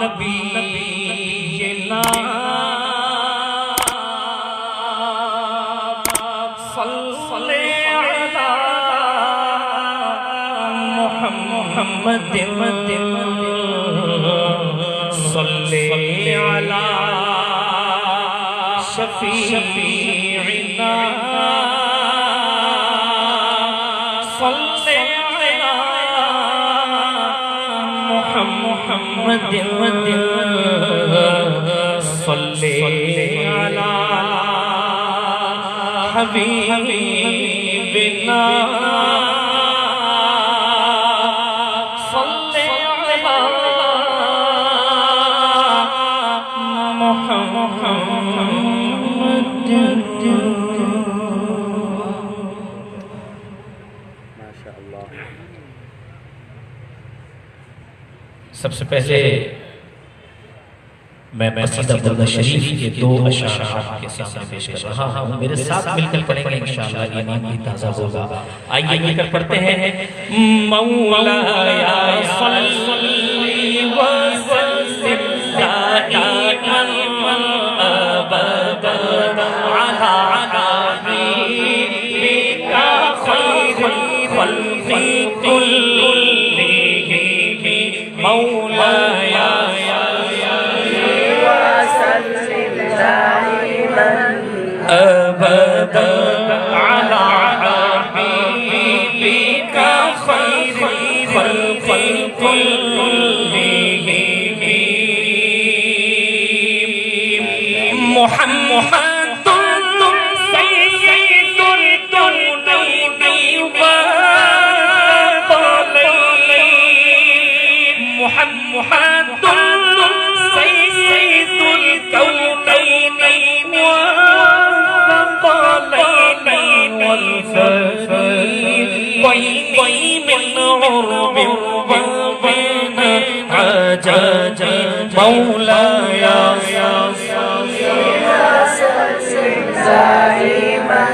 نبینا صلی علی محمد صلی علی شفیعنا صلی علی محمد صلی علی حبیبنا صلی علی محمد. سب سے پہلے میں قصیدہ برد شریف کے 2 اشعار آپ کے سامنے پیش کر رہا ہوں. میرے ساتھ مل کر پڑھیں گے انشاءاللہ ایمان بھی تازہ ہوگا. آئیے مل کر پڑھتے ہیں. مولایا صلی وسلم دائما ابدا علی حبیبک خیر الخلق كلهم مولایا أبدا على حبيبك خير الخلق كلهم محمد سيد الكونين والثقلين محمد سيد الكونين والفقلين من عرب ومن عجج مولاي دائما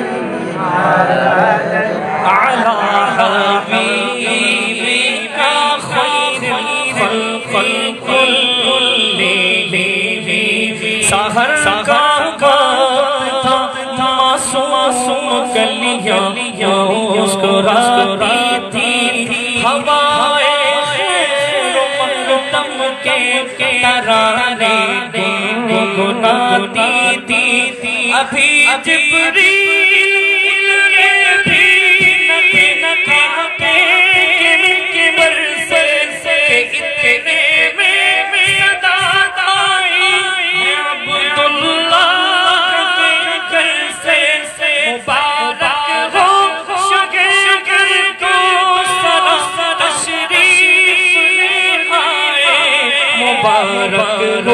على حبيبك خير الخلق كلهم. سحر کا معصوم گلیاں مسکراتی تھی ہوائیں خیر و مقدم کے ترانے گنگناتی تھی. ابھی جبریل نے بھی نہ کہا کہ برسے اتنے میں صدا آئی عبداللہ مبارک ہو شگر کو تشریف آئے. مبارک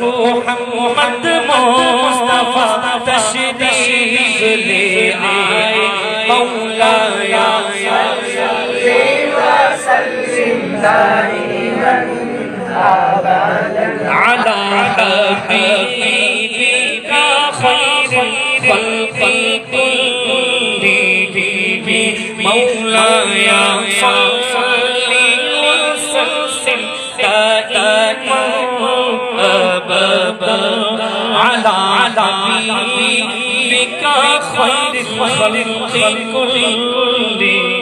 ہو محمد مصطفیٰ تشریف لے آئے. مولایا صلی وسلم دائما ابدا علی حبیبک خیر الخلق كلهم مولایا صلی وسلم دائما ابدا علی حبیبک خیر الخلق كلهم